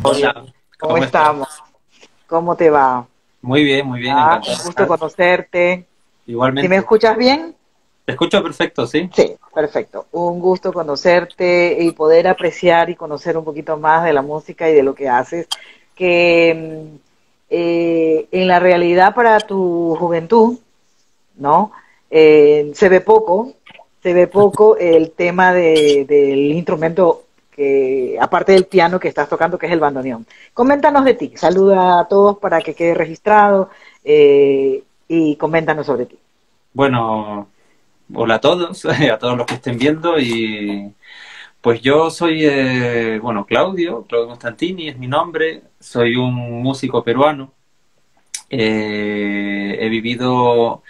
Claudio, Hola, ¿cómo ¿cómo estás? estamos? ¿Cómo te va? Muy bien, Ah, encantado un de gusto estar. conocerte. ¿Sí me Igualmente. escuchas bien? Te escucho perfecto, ¿sí? Sí, perfecto. Un gusto conocerte y poder apreciar y conocer un poquito más de la música y de lo que haces, que en la realidad para tu juventud, ¿no? Se ve poco el tema del instrumento que, aparte del piano que estás tocando, que es el bandoneón. Coméntanos de ti, saluda a todos para que quede registrado y coméntanos sobre ti. Bueno, hola a todos, a todos los que estén viendo y pues yo soy, bueno, Claudio Constantini es mi nombre, soy un músico peruano. He vivido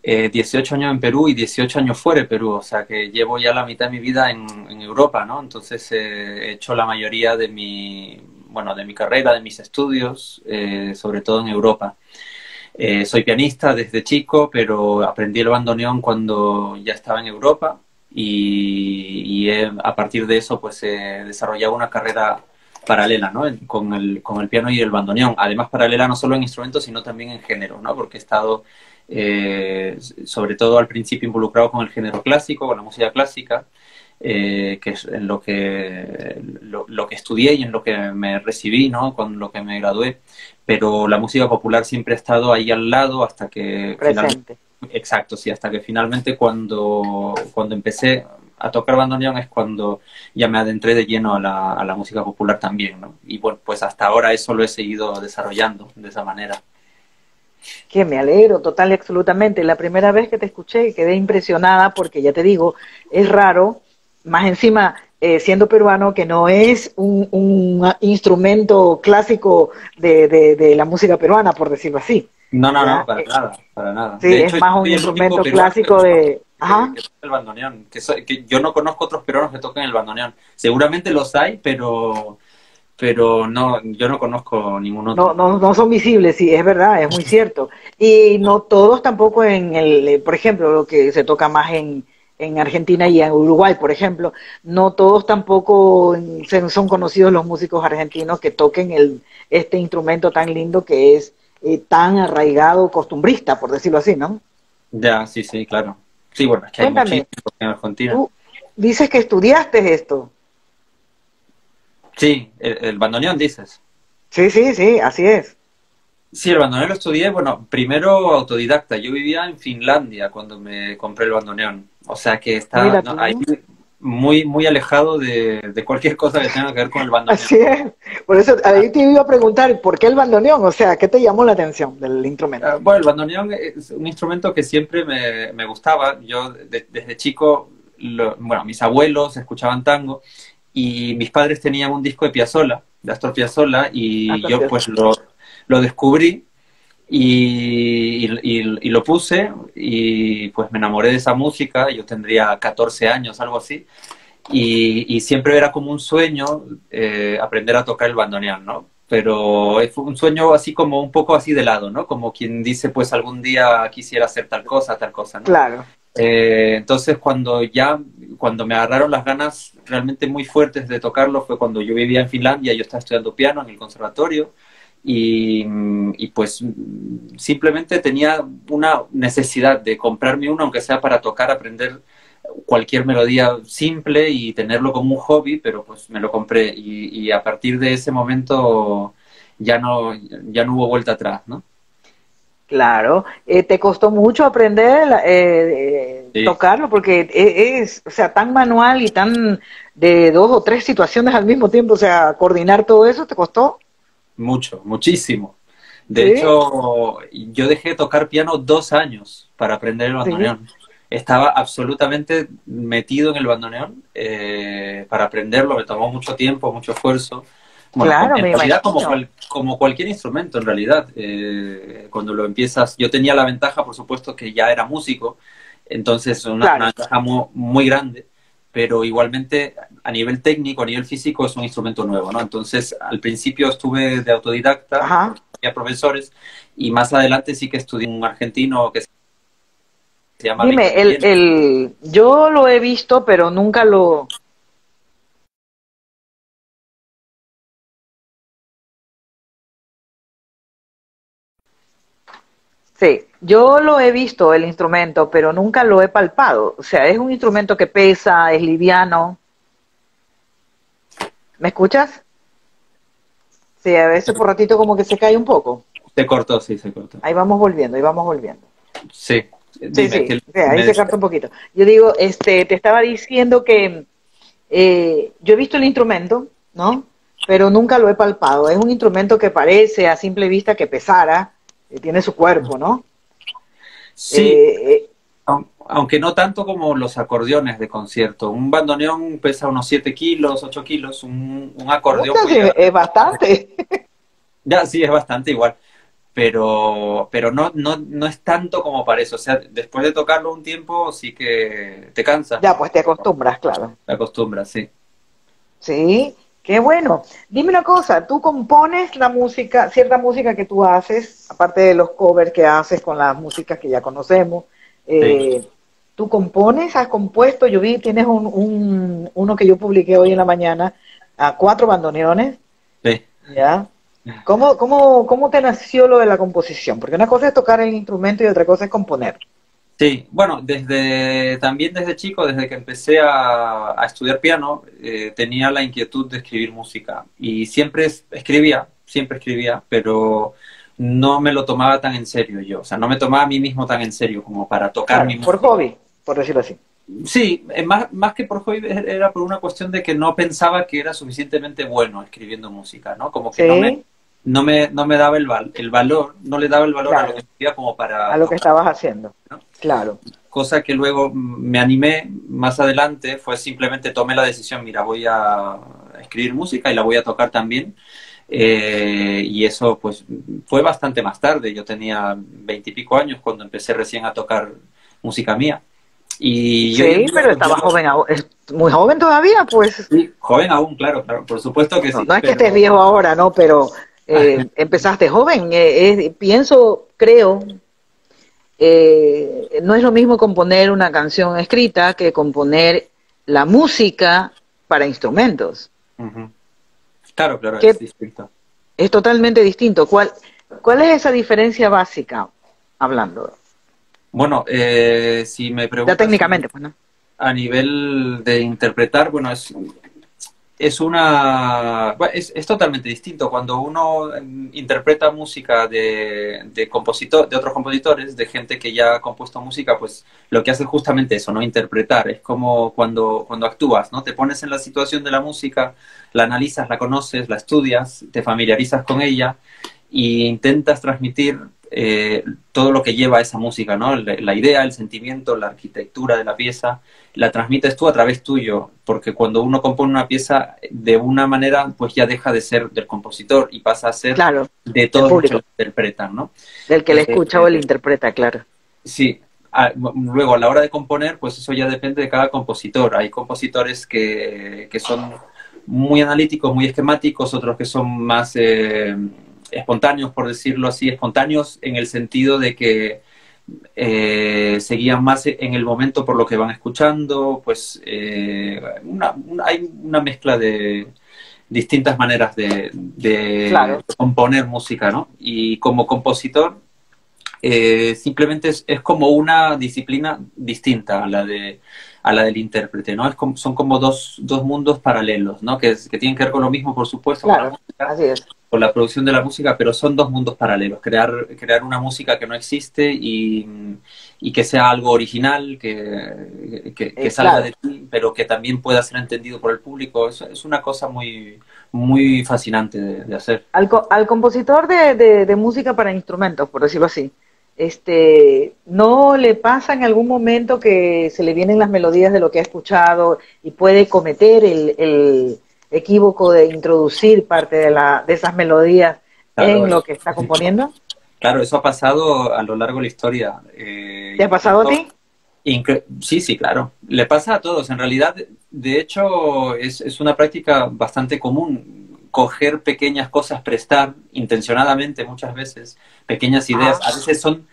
18 años en Perú y 18 años fuera de Perú, o sea que llevo ya la mitad de mi vida en Europa, ¿no? Entonces he hecho la mayoría de bueno, de mi carrera, de mis estudios, sobre todo en Europa. Soy pianista desde chico, pero aprendí el bandoneón cuando ya estaba en Europa a partir de eso pues he desarrollado una carrera paralela, ¿no? Con el piano y el bandoneón. Además paralela no solo en instrumentos, sino también en género, ¿no? Porque he estado sobre todo al principio involucrado con el género clásico, con la música clásica, que es en lo que estudié y en lo que me recibí, ¿no? Con lo que me gradué, pero la música popular siempre ha estado ahí al lado hasta que finalmente, Presente. exacto, sí, hasta que finalmente cuando empecé a tocar bandoneón es cuando ya me adentré de lleno a la música popular también, ¿no? Y bueno, pues hasta ahora eso lo he seguido desarrollando de esa manera. Que me alegro total y absolutamente. La primera vez que te escuché quedé impresionada porque ya te digo, es raro, más encima siendo peruano, que no es un instrumento clásico de la música peruana, por decirlo así. No, no, no, Ya, para nada, para nada. sí, De es hecho, yo más un soy el único instrumento peruano clásico de, que ajá, toca el bandoneón. Que yo no conozco otros peruanos que toquen el bandoneón. Seguramente los hay, pero no, yo no conozco ningún no, otro. no, no son visibles, sí, es verdad, es muy cierto. Y no todos tampoco en el, por ejemplo, lo que se toca más en Argentina y en Uruguay, por ejemplo, no todos tampoco son conocidos los músicos argentinos que toquen este instrumento tan lindo que es tan arraigado, costumbrista, por decirlo así, ¿no? Ya, sí, sí, claro. Sí, bueno, es que hay Cuéntame, muchísimos en Argentina. tú dices que estudiaste esto. Sí, el bandoneón dices. Sí, sí, sí, así es. Sí, el bandoneón lo estudié, bueno, primero autodidacta. Yo vivía en Finlandia cuando me compré el bandoneón. O sea que está Mira no, ahí tú. muy, muy alejado de cualquier cosa que tenga que ver con el bandoneón. Así es. Por eso ahí te iba a preguntar, ¿por qué el bandoneón? O sea, ¿qué te llamó la atención del instrumento? Bueno, el bandoneón es un instrumento que siempre me gustaba. Yo desde chico, bueno, mis abuelos escuchaban tango y mis padres tenían un disco de Piazzolla, de Astor Piazzolla, y Hasta yo empieza. pues lo descubrí y lo puse y pues me enamoré de esa música. Yo tendría 14 años, algo así, y siempre era como un sueño aprender a tocar el bandoneón, ¿no? Pero fue un sueño así como un poco así de lado, ¿no? Como quien dice, pues algún día quisiera hacer tal cosa, ¿no? Claro. Entonces cuando me agarraron las ganas realmente muy fuertes de tocarlo fue cuando yo vivía en Finlandia, yo estaba estudiando piano en el conservatorio y pues simplemente tenía una necesidad de comprarme uno, aunque sea para tocar, aprender cualquier melodía simple y tenerlo como un hobby, pero pues me lo compré y a partir de ese momento ya no hubo vuelta atrás, ¿no? Claro. ¿Te costó mucho aprender Sí, tocarlo? Porque es, o sea, tan manual y tan de dos o tres situaciones al mismo tiempo, o sea, coordinar todo eso, ¿te costó? mucho, muchísimo. De Sí, hecho, yo dejé de tocar piano 2 años para aprender el sí, bandoneón. Estaba absolutamente metido en el bandoneón para aprenderlo. Me tomó mucho tiempo, mucho esfuerzo. Bueno, claro, en me realidad imagino. como cualquier instrumento, en realidad. Cuando lo empiezas, yo tenía la ventaja, por supuesto, que ya era músico, entonces una Claro. ventaja muy grande, pero igualmente a nivel técnico, a nivel físico, es un instrumento nuevo, ¿no? Entonces, al principio estuve de autodidacta, Ajá. porque había profesores, y más adelante sí que estudié un argentino que se llama Dime, Víctor Guillén. yo lo he visto, pero nunca lo, Sí, yo lo he visto el instrumento, pero nunca lo he palpado. O sea, es un instrumento que pesa, es liviano. ¿Me escuchas? Sí, a veces por ratito como que se cae un poco. Se cortó, sí, se cortó. Ahí vamos volviendo, ahí vamos volviendo. Sí, Sí, dime, sí, que sí, ahí me se corta un poquito. Yo digo, te estaba diciendo que yo he visto el instrumento, ¿no? Pero nunca lo he palpado. Es un instrumento que parece a simple vista que pesara, tiene su cuerpo, ¿no? Sí, Eh, aunque no tanto como los acordeones de concierto. Un bandoneón pesa unos 7 kilos, 8 kilos, un acordeón Puta, puede sí, llegar es bastante. Ya, sí, es bastante igual, pero no, no, no es tanto como parece. O sea, después de tocarlo un tiempo sí que te cansas, Ya, ¿no? pues te acostumbras, claro. Te acostumbras, sí. Sí, qué bueno. Dime una cosa, ¿tú compones la música, cierta música que tú haces, aparte de los covers que haces con las músicas que ya conocemos? Sí, eh, ¿Tú compones, has compuesto? Yo vi, tienes uno que yo publiqué hoy en la mañana, a cuatro bandoneones, sí. ¿ya? ¿Cómo te nació lo de la composición? Porque una cosa es tocar el instrumento y otra cosa es componer. Sí, bueno, también desde chico, desde que empecé a estudiar piano, tenía la inquietud de escribir música y siempre escribía, pero no me lo tomaba tan en serio yo, o sea, no me tomaba a mí mismo tan en serio como para tocar mi Claro, por música. hobby, por decirlo así. Sí, más que por hobby era por una cuestión de que no pensaba que era suficientemente bueno escribiendo música, ¿no? Como que Sí, no me daba el valor, no le daba el valor a lo que claro, escribía como a para lo que tocar, estabas haciendo. ¿no? Claro. Cosa que luego me animé más adelante, fue simplemente tomé la decisión, mira, voy a escribir música y la voy a tocar también. Y eso pues fue bastante más tarde, yo tenía 20 y pico años cuando empecé recién a tocar música mía. Y hoy en Sí, día pero pues ya estaba joven, es muy joven todavía, pues. sí, joven aún, claro, claro, por supuesto que No, sí, no es que estés pero viejo ahora, ¿no? Pero empezaste joven. Pienso, creo, no es lo mismo componer una canción escrita que componer la música para instrumentos, ujú. Claro, claro, es que distinto. es totalmente distinto. ¿Cuál es esa diferencia básica, hablando? Bueno, si me Ya preguntas técnicamente, pues, ¿no? a nivel de interpretar, bueno, es totalmente distinto. Cuando uno interpreta música de otros compositores, de gente que ya ha compuesto música, pues lo que hace es justamente eso, ¿no? Interpretar. Es como cuando actúas, ¿no? Te pones en la situación de la música, la analizas, la conoces, la estudias, te familiarizas con ella e intentas transmitir todo lo que lleva a esa música, ¿no? La idea, el sentimiento, la arquitectura de la pieza la transmites tú a través tuyo, porque cuando uno compone una pieza de una manera, pues ya deja de ser del compositor y pasa a ser Claro, de del todos los que público, la interpretan, ¿no? del que le Eh, escucha o le interpreta, claro. sí, luego a la hora de componer, pues eso ya depende de cada compositor. Hay compositores que son muy analíticos, muy esquemáticos, otros que son más espontáneos, por decirlo así, espontáneos en el sentido de que se guían más en el momento por lo que van escuchando, pues hay una mezcla de distintas maneras de Claro, componer música, ¿no? Y como compositor, simplemente es como una disciplina distinta a la del intérprete, ¿no? Son como dos mundos paralelos, ¿no? Que tienen que ver con lo mismo, por supuesto, con la claro, música, así es. con la producción de la música, pero son dos mundos paralelos. Crear una música que no existe y que sea algo original, que salga Claro. de ti, pero que también pueda ser entendido por el público. Es una cosa muy, muy fascinante de hacer. Al compositor de música para instrumentos, por decirlo así, ¿no le pasa en algún momento que se le vienen las melodías de lo que ha escuchado y puede cometer el equívoco de introducir parte de esas melodías Claro, en lo que está componiendo? claro, eso ha pasado a lo largo de la historia. ¿Te ha pasado a Incluso ti? Sí, sí, claro. Le pasa a todos. En realidad, de hecho, es una práctica bastante común coger pequeñas cosas, prestar intencionadamente muchas veces pequeñas ideas. Ah, A veces son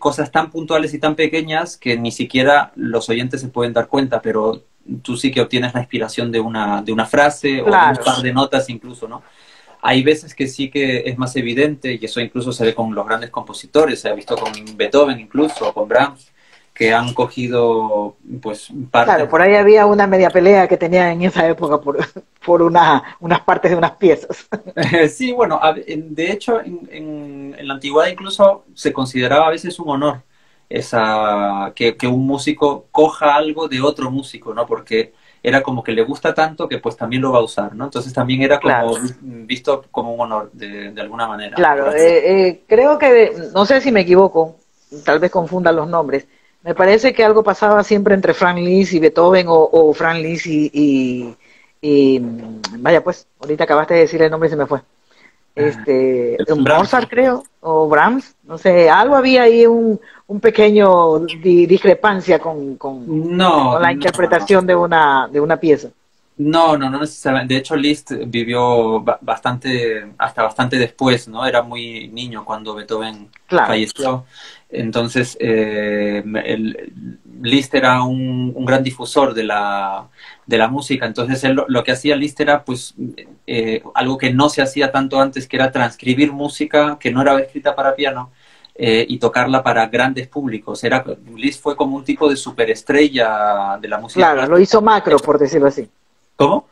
cosas tan puntuales y tan pequeñas que ni siquiera los oyentes se pueden dar cuenta, pero tú sí que obtienes la inspiración de una frase o de un claro, par de notas incluso, ¿no? Hay veces que sí que es más evidente, y eso incluso se ve con los grandes compositores, se ha visto con Beethoven incluso, con Brahms, que han cogido pues Claro, partes. por ahí había una media pelea que tenía en esa época por, por unas partes de unas piezas. Sí, bueno, de hecho en la antigüedad incluso se consideraba a veces un honor que un músico coja algo de otro músico, ¿no? Porque era como que le gusta tanto que pues también lo va a usar, ¿no? Entonces también era como Claro, visto como un honor de alguna manera, por claro. así decirlo. Creo que, no sé si me equivoco, tal vez confunda los nombres. Me parece que algo pasaba siempre entre Franz Liszt y Beethoven o Franz Liszt vaya pues, ahorita acabaste de decir el nombre y se me fue. Brahms, Mozart creo, o Brahms, no sé, algo había ahí un pequeño discrepancia no, con la no, no. interpretación de una pieza. No necesariamente. De hecho, Liszt vivió bastante, hasta bastante después, ¿no? Era muy niño cuando Beethoven Claro, falleció. Entonces, Liszt era un gran difusor de la música. Entonces, él lo que hacía Liszt era, pues, algo que no se hacía tanto antes, que era transcribir música que no era escrita para piano. Y tocarla para grandes públicos. Liszt fue como un tipo de superestrella de la música claro, lo clásica. hizo macro, por decirlo así. ¿Cómo?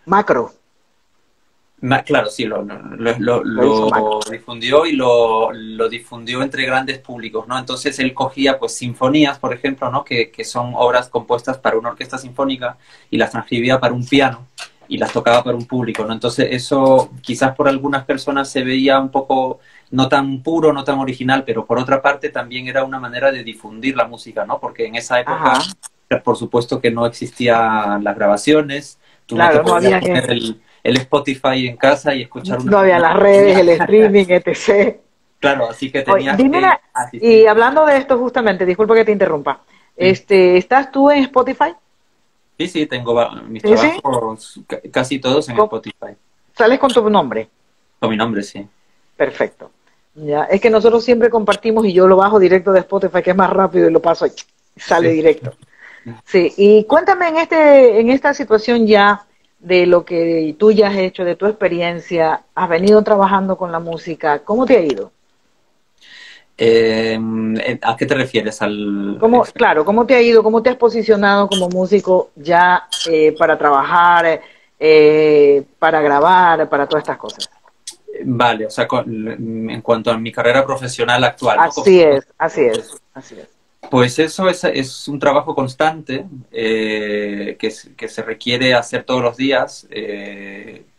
Macro, Claro, sí, lo hizo macro. lo difundió y lo difundió entre grandes públicos, ¿no? Entonces él cogía, pues, sinfonías, por ejemplo, ¿no? Que son obras compuestas para una orquesta sinfónica y las transcribía para un piano y las tocaba para un público, ¿no? Entonces eso quizás por algunas personas se veía un poco no tan puro, no tan original, pero por otra parte también era una manera de difundir la música, ¿no? Porque en esa época, Ajá, por supuesto que no existían las grabaciones, tú no te claro, no podías había poner el Spotify en casa y escuchar no había una las redes, sinfonía. el streaming, etc. Claro, así que Oye, tenías dime que y asistir. hablando de esto justamente, disculpa que te interrumpa, Sí, ¿estás tú en Spotify? sí, sí, tengo mis Sí, sí. trabajos casi todos en ¿Cómo- Spotify. Sales con tu nombre. Con mi nombre, sí. Perfecto. Ya, es que nosotros siempre compartimos y yo lo bajo directo de Spotify, que es más rápido y lo paso ahí, sale Sí. directo. Sí, y cuéntame en esta situación ya de lo que tú ya has hecho, de tu experiencia, has venido trabajando con la música, ¿cómo te ha ido? ¿A qué te refieres? Claro, ¿cómo te ha ido? ¿Cómo te has posicionado como músico ya para trabajar, para grabar, para todas estas cosas? Vale, o sea, en cuanto a mi carrera profesional actual, ¿no? Así es, así es, así es. Pues eso es un trabajo constante que se requiere hacer todos los días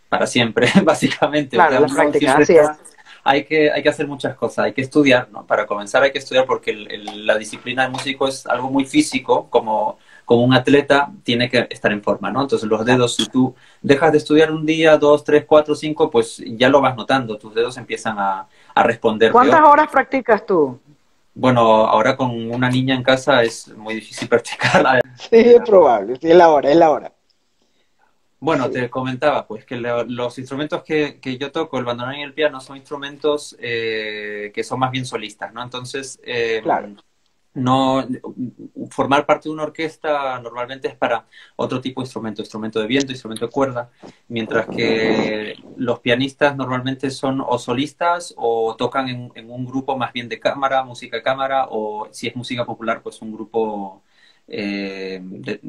para siempre, básicamente. O Claro, sea, la uno práctica, siempre así es. está, hay que hacer muchas cosas, hay que estudiar, ¿no? Para comenzar hay que estudiar porque la disciplina de músico es algo muy físico, como un atleta tiene que estar en forma, ¿no? Entonces los Claro. dedos, si tú dejas de estudiar un día, dos, tres, cuatro, cinco, pues ya lo vas notando, tus dedos empiezan a responder ¿Cuántas peor. horas practicas tú? Bueno, ahora con una niña en casa es muy difícil practicarla. Sí, es probable, sí, es la hora, es la hora. Bueno, Sí, te comentaba, pues que los instrumentos que yo toco, el bandoneón y el piano, son instrumentos que son más bien solistas, ¿no? Entonces, claro. no formar parte de una orquesta normalmente es para otro tipo de instrumento, instrumento de viento, instrumento de cuerda, mientras que los pianistas normalmente son o solistas o tocan en un grupo más bien de cámara, música de cámara, o si es música popular, pues un grupo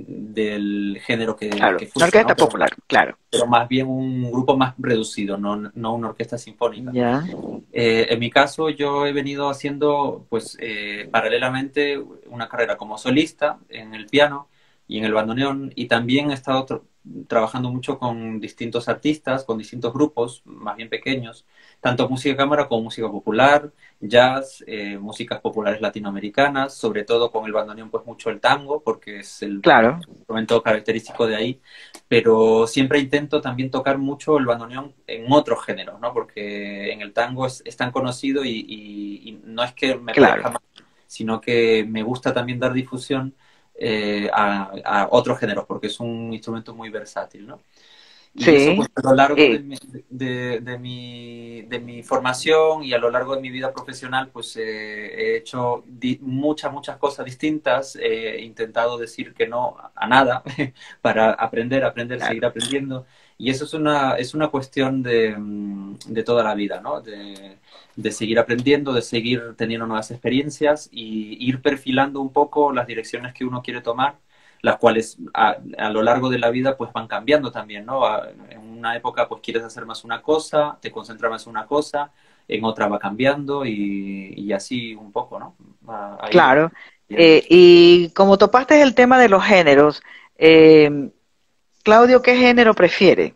del género Claro, que una fuese, ¿no? orquesta popular, claro. Pero más bien un grupo más reducido, no una orquesta sinfónica. Ya, En mi caso, yo he venido haciendo, pues, paralelamente una carrera como solista en el piano y en el bandoneón, y también he estado trabajando mucho con distintos artistas, con distintos grupos, más bien pequeños, tanto música de cámara como música popular, jazz, músicas populares latinoamericanas, sobre todo con el bandoneón, pues mucho el tango, porque es el claro, instrumento característico de ahí, pero siempre intento también tocar mucho el bandoneón en otros géneros, ¿no? Porque en el tango es tan conocido y no es que me claro. parezca mal, sino que me gusta también dar difusión a otros géneros, porque es un instrumento muy versátil, ¿no? Y eso Sí. pues a lo largo Eh, de mi formación y a lo largo de mi vida profesional pues he hecho muchas cosas distintas, he intentado decir que no a nada para aprender, claro, seguir aprendiendo. Y eso es una cuestión de toda la vida, ¿no? De seguir aprendiendo, de seguir teniendo nuevas experiencias y ir perfilando un poco las direcciones que uno quiere tomar, las cuales a lo largo de la vida pues van cambiando también, ¿no? En una época pues quieres hacer más una cosa, te concentras más en una cosa, en otra va cambiando y así un poco, ¿no? Ha ido claro. yendo. Y como topaste el tema de los géneros, eh, Claudio, ¿qué género prefiere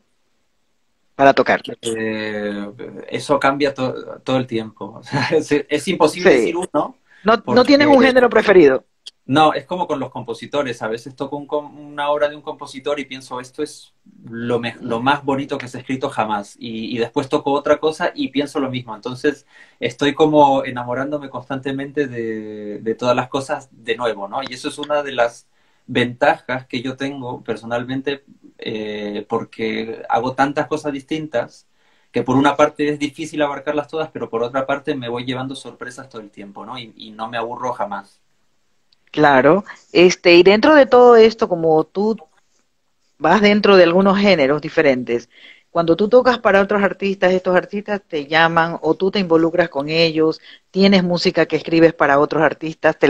para tocar? Eh, Eso cambia todo el tiempo. O sea, es imposible decir Sí. uno No, no tienes un porque género preferido. no, es como con los compositores. A veces toco una obra de un compositor y pienso, esto es lo más bonito que se ha escrito jamás. Y después toco otra cosa y pienso lo mismo. Entonces estoy como enamorándome constantemente de todas las cosas de nuevo, ¿no? Y eso es una de las ventajas que yo tengo personalmente, porque hago tantas cosas distintas que por una parte es difícil abarcarlas todas, pero por otra parte me voy llevando sorpresas todo el tiempo, ¿no? Y no me aburro jamás. Claro. Y dentro de todo esto, como tú vas dentro de algunos géneros diferentes, cuando tú tocas para otros artistas, estos artistas te llaman o tú te involucras con ellos, tienes música que escribes para otros artistas, se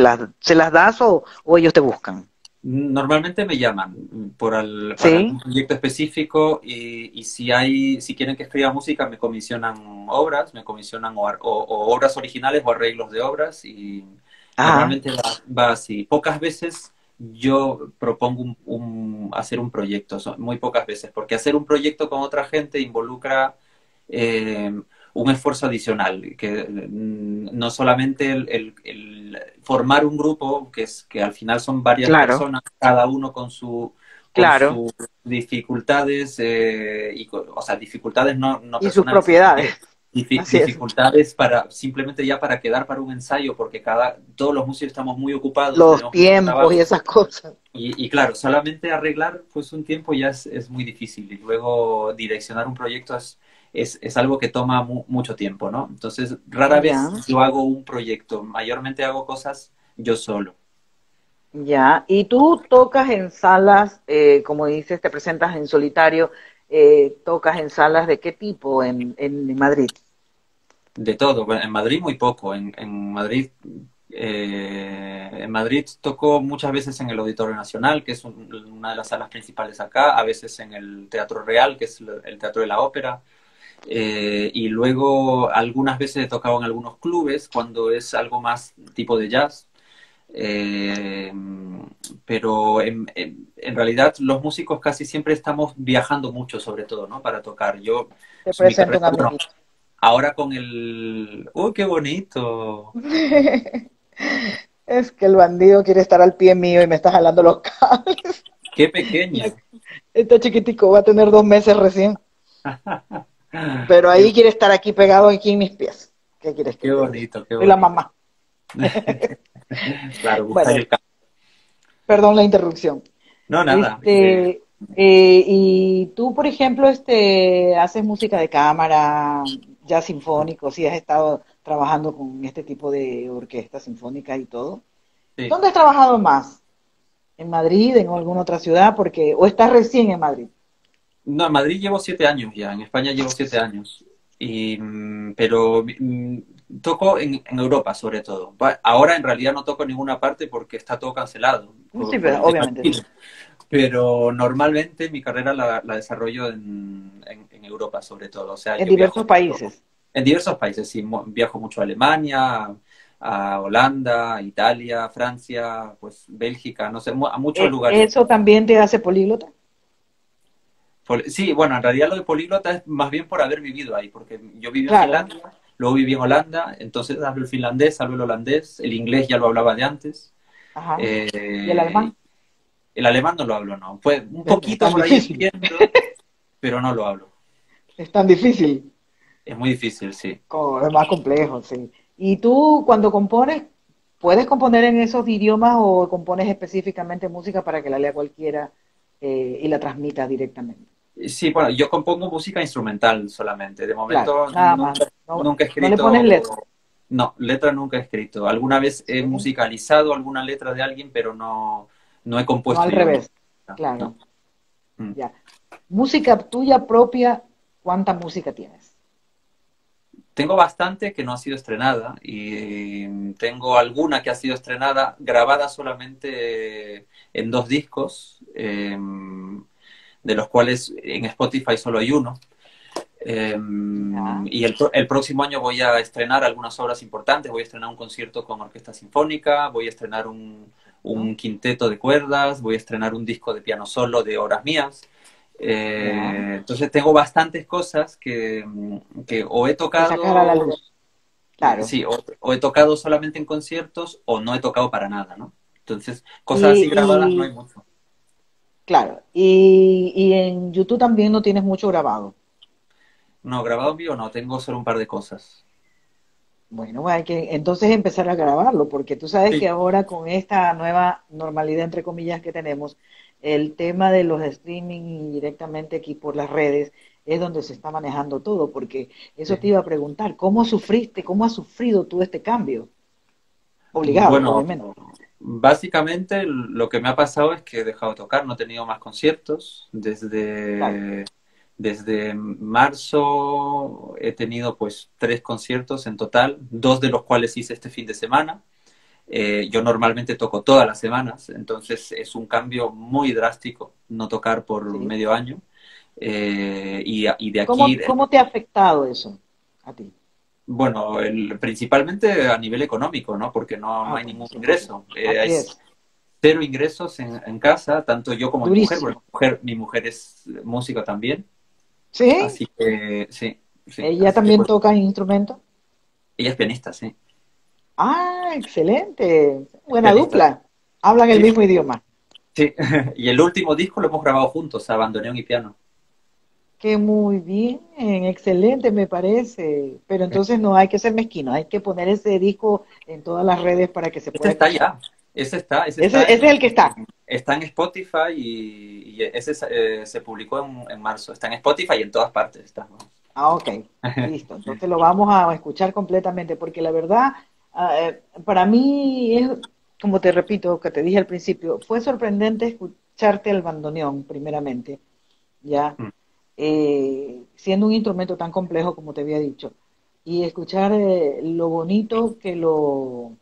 las das o ellos te buscan. Normalmente me llaman para Sí. algún proyecto específico y si quieren que escriba música me comisionan obras, me comisionan o obras originales o arreglos de obras y Ajá. normalmente va así. Pocas veces yo propongo hacer un proyecto, muy pocas veces, porque hacer un proyecto con otra gente involucra eh, un esfuerzo adicional, que no solamente el formar un grupo, que al final son varias Claro, personas, cada uno con claro. sus dificultades, o sea, dificultades no Y sus personales, sino propiedades. Así es. dificultades para simplemente ya para quedar para un ensayo, porque todos los músicos estamos muy ocupados, Los tenemos mucho tiempos y trabajo. esas cosas. Y claro, solamente arreglar pues un tiempo ya es muy difícil y luego direccionar un proyecto es algo que toma mucho tiempo, ¿no? Entonces, rara vez Ya, yo hago un proyecto, mayormente hago cosas yo solo. ya. Y tú tocas en salas, como dices, te presentas en solitario, tocas en salas de qué tipo en Madrid. De todo. Bueno, en Madrid muy poco. En Madrid toco muchas veces en el Auditorio Nacional, que es una de las salas principales acá, a veces en el Teatro Real, que es el Teatro de la Ópera. Y luego algunas veces he tocado en algunos clubes cuando es algo más tipo de jazz. Eh, pero en realidad los músicos casi siempre estamos viajando mucho, sobre todo, ¿no? Para tocar. Te Mi presento carrera, un bueno, amiguito. ahora con el... ¡Uy, qué bonito! Es que el bandido quiere estar al pie mío y me está jalando los cables. ¡Qué pequeño! Está chiquitico, va a tener 2 meses recién. Pero Qué, ahí quiere estar aquí pegado aquí en mis pies. ¿Qué quieres que qué te diga? bonito, qué Soy la bonito. mamá. Claro, buscar Bueno, el cambio. perdón la interrupción. No, nada. Este, y tú, por ejemplo, haces música de cámara, ya sinfónico, si has estado trabajando con este tipo de orquesta sinfónica y todo. Sí. ¿Dónde has trabajado más? ¿En Madrid, en alguna otra ciudad? Porque, o estás recién en Madrid. No, en Madrid llevo 7 años ya, en España llevo 7 años. Pero toco en Europa sobre todo. Ahora en realidad no toco en ninguna parte porque está todo cancelado Sí, por pero el tema del obviamente sí. virus. Pero normalmente mi carrera la desarrollo en Europa sobre todo. O sea, En yo viajo diversos mucho países. en diversos países, sí, viajo mucho a Alemania, a Holanda, Italia, Francia, pues Bélgica, no sé, a muchos lugares. ¿Eso también te hace políglota? Sí, bueno, en realidad lo de políglota es más bien por haber vivido ahí, porque yo viví en Claro. Finlandia, luego viví en Holanda, entonces hablo el finlandés, hablo el holandés, el inglés ya lo hablaba de antes, Ajá. ¿Y el eh, alemán? el alemán no lo hablo, no. Pues un Es poquito tan por ahí difícil. entiendo, pero no lo hablo. Es tan difícil. Es muy difícil, sí. Es más complejo, sí. ¿Y tú cuando compones, puedes componer en esos idiomas o compones específicamente música para que la lea cualquiera y la transmita directamente? Sí, bueno, yo compongo música instrumental solamente. De Claro, momento nada más. No, nunca he no le pones escrito, letra. no, letra nunca he escrito. Alguna vez he Sí. musicalizado alguna letra de alguien, pero no he No compuesto al yo revés. música. Claro, No. Mm. ya. Música tuya propia, ¿cuánta música tienes? Tengo bastante que no ha sido estrenada y tengo alguna que ha sido estrenada, grabada solamente en 2 discos, de los cuales en Spotify solo hay uno. Ya. Y el próximo año voy a estrenar algunas obras importantes. Voy a estrenar un concierto con orquesta sinfónica, voy a estrenar ¿No? un quinteto de cuerdas, voy a estrenar un disco de piano solo de obras mías. Ya. Entonces tengo bastantes cosas que o he Que sacar a la tocado, luz. Claro. sí, o he tocado solamente en conciertos o no he tocado para nada, ¿no? Entonces, cosas así grabadas no hay Y mucho. claro. Y en YouTube también no tienes mucho grabado. No, grabado en vivo no, tengo solo un par de cosas. Bueno, hay que entonces empezar a grabarlo, porque tú sabes que Sí. ahora con esta nueva normalidad, entre comillas, que tenemos, el tema de los streaming y directamente aquí por las redes es donde se está manejando todo, porque eso te Sí. iba a preguntar, ¿cómo sufriste, cómo has sufrido tú este cambio? Obligado, Bueno, obviamente. básicamente lo que me ha pasado es que he dejado de tocar, no he tenido más conciertos. Claro, Desde marzo he tenido pues 3 conciertos en total, 2 de los cuales hice este fin de semana. Yo normalmente toco todas las semanas, entonces es un cambio muy drástico no tocar por sí. medio año. Y de aquí, ¿Cómo te ha afectado eso a ti? bueno, principalmente a nivel económico, ¿no? Porque no Ah, hay bueno, ningún sí, ingreso. Hay así es, 0 ingresos en casa, tanto yo como mi mujer, porque durísimo. mi mujer es música también, ¿Sí? así que sí, sí, ¿Ella así que también pues toca instrumento? ella es pianista, sí, Ah, excelente. es Buena pianista, dupla. Hablan el sí, mismo idioma. sí. Y el último disco lo hemos grabado juntos, a bandoneón y piano. Que muy bien, excelente me parece. Pero entonces no hay que ser mezquino, hay que poner ese disco en todas las redes para que se Ese pueda está escuchar. ya, ese está Ese es el que está. está en Spotify y ese se publicó en marzo. Está en Spotify y en todas partes está, ¿no? Ah, ok, listo. Entonces lo vamos a escuchar completamente, porque la verdad, para mí es, como te repito, que te dije al principio, fue sorprendente escucharte el bandoneón, primeramente, ya, Mm, siendo un instrumento tan complejo como te había dicho, y escuchar lo bonito que lo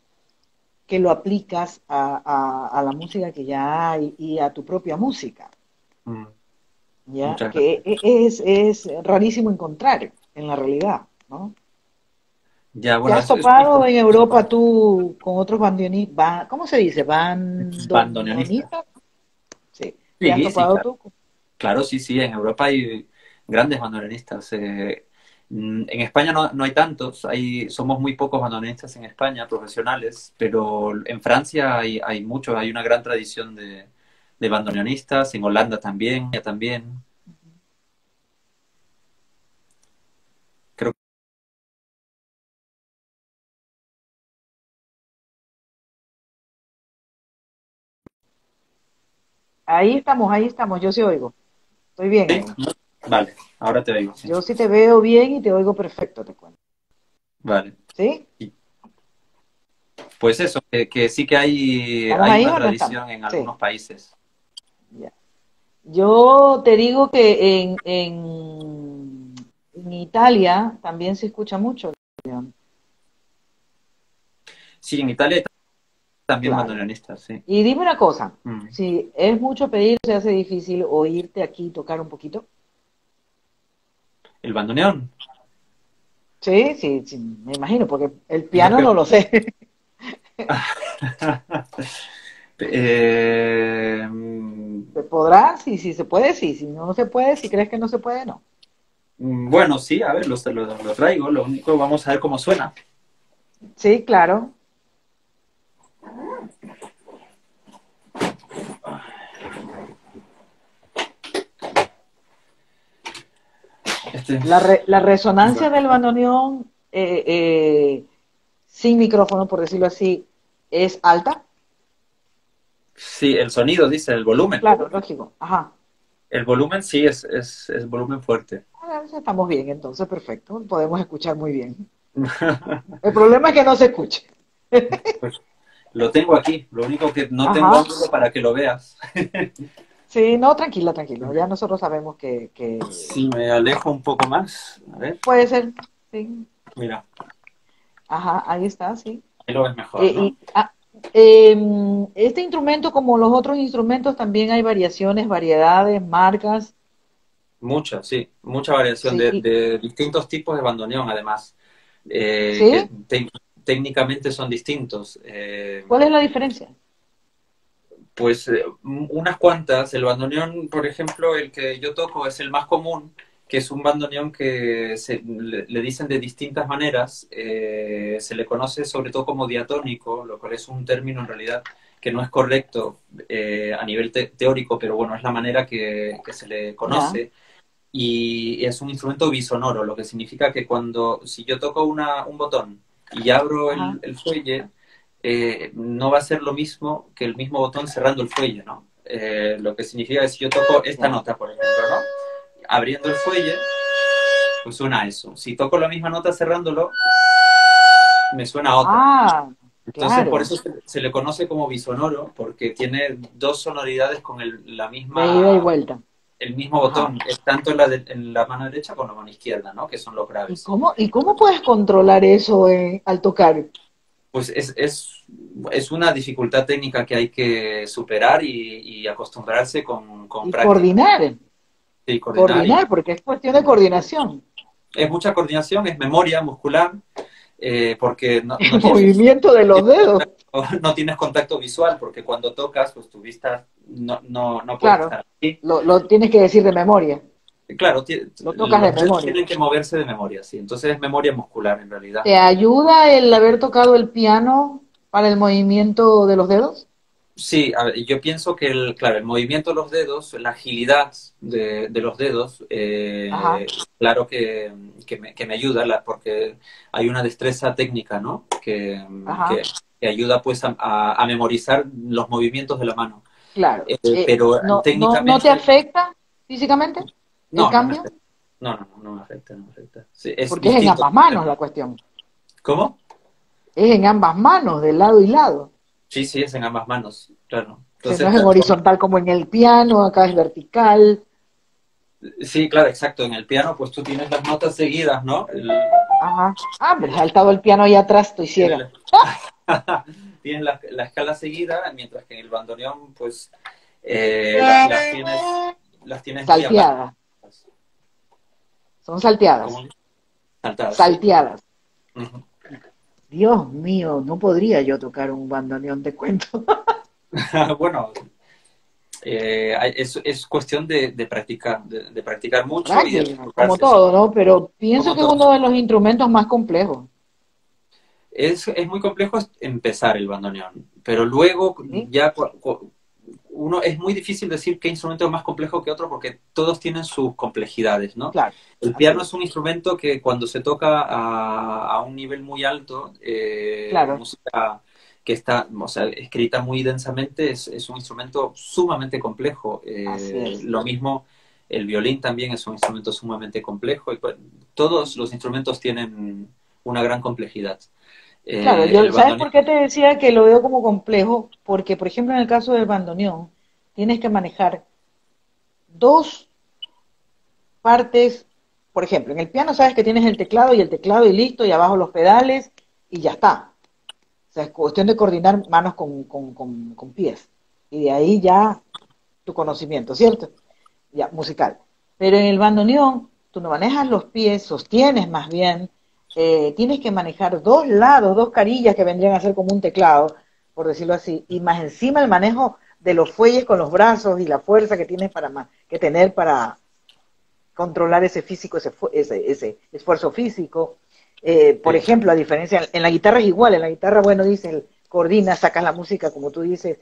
aplicas a la música que ya hay y a tu propia música, mm, ya, muchas que gracias. es rarísimo encontrar en la realidad, ¿no? Ya, ¿Te bueno, has topado en Europa tú con otros bandoneonistas? ¿Cómo se dice? bandoneonista. ¿Bandoneonistas? Sí. ¿Te has Sí, sí, topado claro. tú? Claro, sí, sí, en Europa hay grandes bandoneonistas. En España no hay tantos, somos muy pocos bandoneonistas en España, profesionales, pero en Francia hay muchos, hay una gran tradición de bandoneonistas, en Holanda también, ya también. Creo Ahí estamos, yo sí oigo. Estoy bien que ahí. sí. Vale, ahora te oigo, sí. Yo sí te veo bien y te oigo perfecto, te cuento. Vale. ¿Sí? Y, pues eso, que sí que ¿Estamos hay ahí una o no estamos? tradición en Sí, algunos países. ya. Yo te digo que en Italia también se escucha mucho. Sí, en Italia hay también Claro. bandoneonistas, sí. Y dime una cosa, Mm. si es mucho pedir, se hace difícil oírte aquí tocar un poquito. El bandoneón. Sí, sí, sí, me imagino, porque el Yo piano creo. no lo sé. Eh, ¿Se podrá? Sí, sí se puede, sí. Si no se puede, si crees que no se puede, no. bueno, sí, a ver, lo traigo. Lo único, vamos a ver cómo suena. Sí, claro. Este, La resonancia bueno, del bandoneón sin micrófono, por decirlo así, es alta. sí, el sonido, dice, el volumen. Claro, lógico. Ajá. El volumen sí es volumen fuerte. Ah, ya estamos bien, entonces, perfecto. Podemos escuchar muy bien. El problema es que no se escuche. Pues lo tengo aquí, lo único que no tengo Ajá. ángulo para que lo veas. Sí, no, tranquila, tranquila. Ya nosotros sabemos Si me alejo un poco más, a ver, puede ser. Sí. mira, Ajá, ahí está, sí. ahí lo ves mejor, Eh, ¿no? y, ah, este instrumento, como los otros instrumentos, también hay variaciones, variedades, marcas. Mucha, sí, mucha variación Sí, de distintos tipos de bandoneón, además, que ¿sí? técnicamente son distintos. ¿Cuál es la diferencia? Pues unas cuantas. El bandoneón, por ejemplo, el que yo toco es el más común, que es un bandoneón que le dicen de distintas maneras. Se le conoce sobre todo como diatónico, lo cual es un término en realidad que no es correcto a nivel teórico, pero bueno, es la manera que se le Ya, conoce. Y es un instrumento bisonoro, lo que significa que si yo toco un botón y abro ajá, el fuelle, no va a ser lo mismo que el mismo botón cerrando el fuelle, ¿no? Lo que significa que si yo toco esta ya. nota, por ejemplo, ¿no? Abriendo el fuelle, pues suena eso. Si toco la misma nota cerrándolo, me suena otra. Ah, Entonces, por claro. eso se le conoce como bisonoro, porque tiene dos sonoridades con De ida y vuelta. el mismo Ajá. botón, tanto en la mano derecha como en la mano izquierda, ¿no? Que son los graves. Y cómo puedes controlar eso al tocar? Pues es una dificultad técnica que hay que superar y acostumbrarse con Y práctica. coordinar, Sí, coordinar coordinar, porque es cuestión de coordinación. es mucha coordinación, es memoria muscular, porque El movimiento de los dedos. no tienes contacto visual, porque cuando tocas, pues tu vista no puede Claro, estar aquí. lo tienes que decir de memoria. Claro, Lo tocas de los dedos memoria. tienen que moverse de memoria, sí. Entonces es memoria muscular en realidad. ¿Te ayuda el haber tocado el piano para el movimiento de los dedos? Sí, a ver, yo pienso que claro, el movimiento de los dedos, la agilidad de los dedos, Ajá, claro que me ayuda, porque hay una destreza técnica, ¿no? ajá, Que ayuda pues a memorizar los movimientos de la mano. claro. Pero ¿No te técnicamente, afecta físicamente el no me cambio? afecta. No me afecta, no me afecta. Sí, es Porque es en distinto. ambas manos la cuestión. ¿Cómo? Es en ambas manos, de lado y lado. Sí, sí, es en ambas manos, claro. O sea, no Entonces, es en horizontal como en el piano, acá es vertical. sí, claro, exacto. En el piano, pues tú tienes las notas seguidas, ¿no? Ajá. Ah, me he saltado el piano ahí atrás, estoy ciega. Tienes tienes la escala seguida, mientras que en el bandoneón, pues las tienes muy aplantadas. Salteadas, son salteadas, ¿Cómo? Saltadas, sí. salteadas. Ujú. Dios mío, no podría yo tocar un bandoneón, te cuento. Bueno, es cuestión de practicar, de practicar mucho y de Práctica, como acostumbrarse, sí, todo, ¿no? Pero pienso como que es todo. uno de los instrumentos más complejos. Es muy complejo empezar el bandoneón, pero luego ¿Sí? ya uno es muy difícil decir qué instrumento es más complejo que otro porque todos tienen sus complejidades, ¿no? Claro, El así piano es es. un instrumento que cuando se toca a un nivel muy alto, Claro, música que está, o sea, escrita muy densamente, es un instrumento sumamente complejo. así es. Lo mismo, el violín también es un instrumento sumamente complejo y pues, todos los instrumentos tienen una gran complejidad. Claro, El ¿sabes bandoneón, por qué te decía que lo veo como complejo? Porque, por ejemplo, en el caso del bandoneón, tienes que manejar dos partes. Por ejemplo, en el piano sabes que tienes el teclado y listo, y abajo los pedales y ya está. O sea, es cuestión de coordinar manos con pies. Y de ahí ya tu conocimiento, ¿cierto? Ya, musical. Pero en el bandoneón, tú no manejas los pies, sostienes más bien, tienes que manejar dos lados, dos carillas que vendrían a ser como un teclado, por decirlo así, y más encima el manejo de los fuelles con los brazos y la fuerza que tienes que tener para controlar ese físico, ese esfuerzo físico. Por sí, ejemplo, a diferencia, en la guitarra es igual, en la guitarra, bueno, dices, coordina, sacas la música, como tú dices,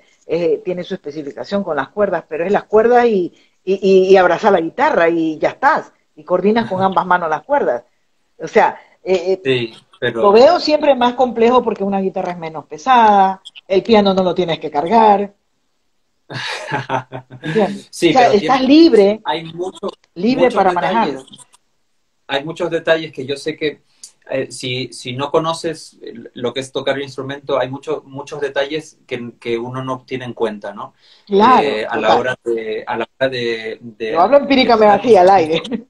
tiene su especificación con las cuerdas, pero es las cuerdas y abrazar la guitarra y ya estás, y coordinas con ambas manos las cuerdas. O sea, sí, lo pero veo siempre más complejo porque una guitarra es menos pesada, el piano no lo tienes que cargar, ¿entiendes? O Sí, sea, pero estás libre, hay libre muchos para detalles. manejarlo. Hay muchos detalles que yo sé que si no conoces lo que es tocar el instrumento, hay muchos detalles que uno no tiene en cuenta, ¿no? Claro, A la total. hora Yo hablo de empíricamente tocar el así, al instrumento. aire.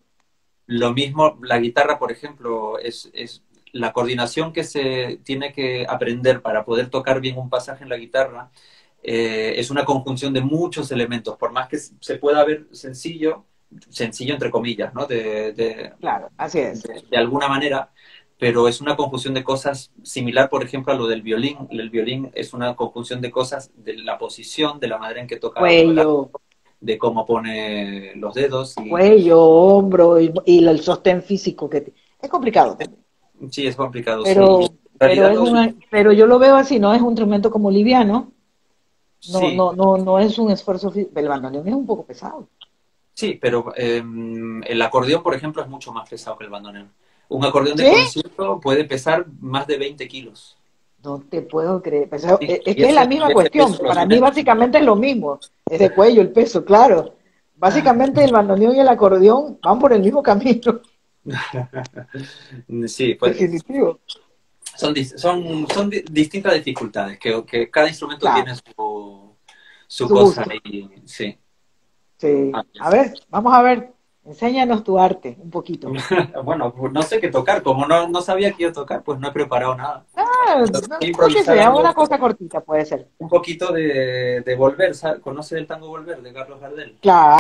Lo mismo, la guitarra, por ejemplo, es la coordinación que se tiene que aprender para poder tocar bien un pasaje en la guitarra. Es una conjunción de muchos elementos, por más que se pueda ver sencillo, sencillo entre comillas, ¿no? Claro, así es. De alguna manera, pero es una conjunción de cosas similar, por ejemplo, a lo del violín. El violín es una conjunción de cosas de la posición, de la manera en que toca uno el arco, Cuello, de cómo pone los dedos y cuello, hombro y el sostén físico es complicado también. sí, es complicado, sí. Y Pero, en realidad pero yo lo veo así, no es un instrumento como liviano, sí, no es un esfuerzo físico. El bandoneón es un poco pesado. sí, pero el acordeón, por ejemplo, es mucho más pesado que el bandoneón. Un acordeón de ¿Sí? concierto puede pesar más de 20 kilos. No te puedo creer. Pues, Sí, es que es la y misma ese cuestión. peso lo Para mí tiene. básicamente es lo mismo. Es de cuello, el peso, claro. Básicamente el bandoneón y el acordeón van por el mismo camino. Sí, pues Definitivo. son distintas dificultades, que cada instrumento Claro, tiene su su cosa gusto. y sí. Sí. Ah, A ver, vamos a ver. Enséñanos tu arte un poquito. bueno, pues no sé qué tocar, como no sabía qué iba a tocar, pues no he preparado nada. Ah, Voy a lo que improvisar sea, algo, una cosa cortita puede ser. un poquito de Volver, ¿conoce el tango Volver de Carlos Gardel? Claro.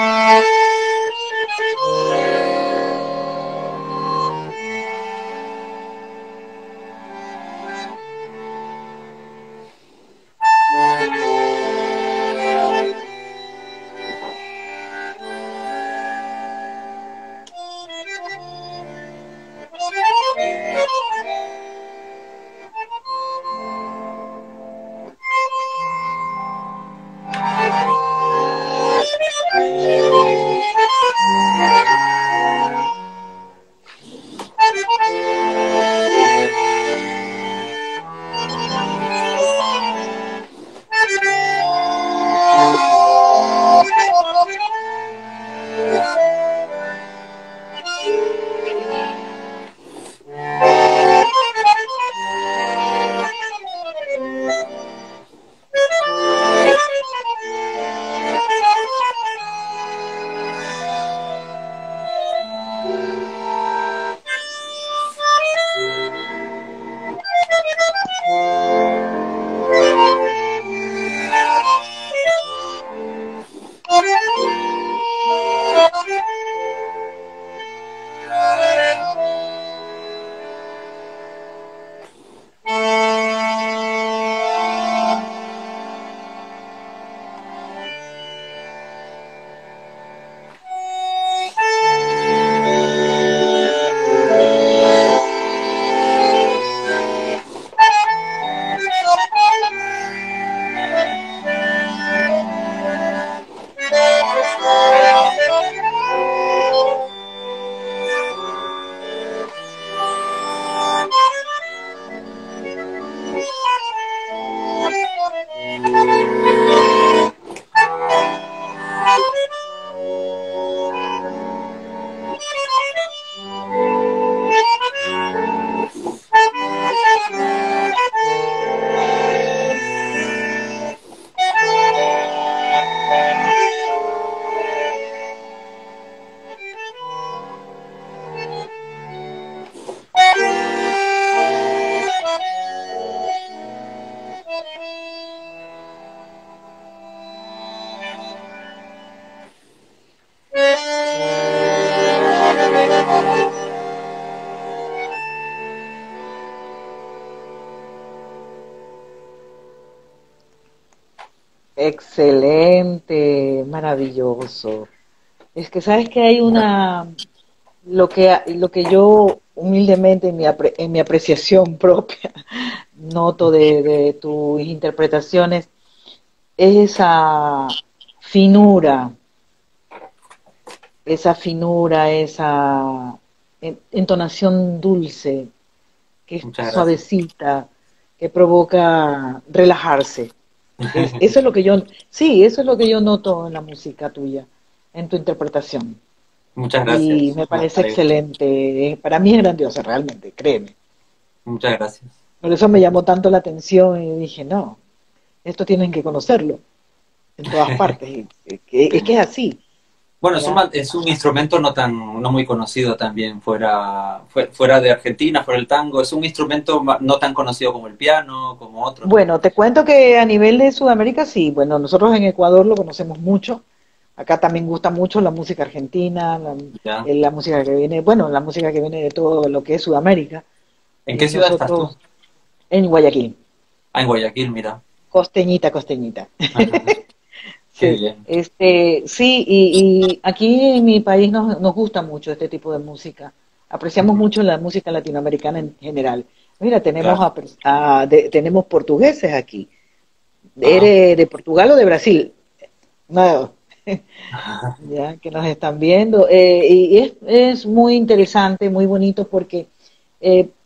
Excelente, maravilloso. Es que sabes que hay lo que yo humildemente en mi apreciación propia noto de tus interpretaciones es esa entonación dulce, que es Muchas gracias. suavecita, que provoca relajarse. Eso es lo que yo, sí, eso es lo que yo noto en la música tuya, en tu interpretación. Muchas Y gracias. me Me parece alegro. excelente. Para mí es grandiosa, realmente, créeme. Muchas gracias. Por eso me llamó tanto la atención y dije, no, esto tienen que conocerlo en todas partes. Es que es así, Bueno, ¿ya? es un instrumento no muy conocido también fuera de Argentina, fuera del tango. Es un instrumento no tan conocido como el piano, como otros, ¿no? Bueno, te cuento que a nivel de Sudamérica sí, bueno, nosotros en Ecuador lo conocemos mucho. Acá también gusta mucho la música argentina, Ya. la música que viene, bueno, la música que viene de todo lo que es Sudamérica. ¿En qué ciudad estás tú? Nosotros en Guayaquil, Ah, en Guayaquil, mira. costeñita, costeñita. Qué Sí, bien. sí, y aquí en mi país nos gusta mucho este tipo de música. Apreciamos Ujú. mucho la música latinoamericana en general. Mira, tenemos Claro. tenemos portugueses aquí. Ajá. ¿Eres de Portugal o de Brasil? No, ya que nos están viendo. Y es muy interesante, muy bonito porque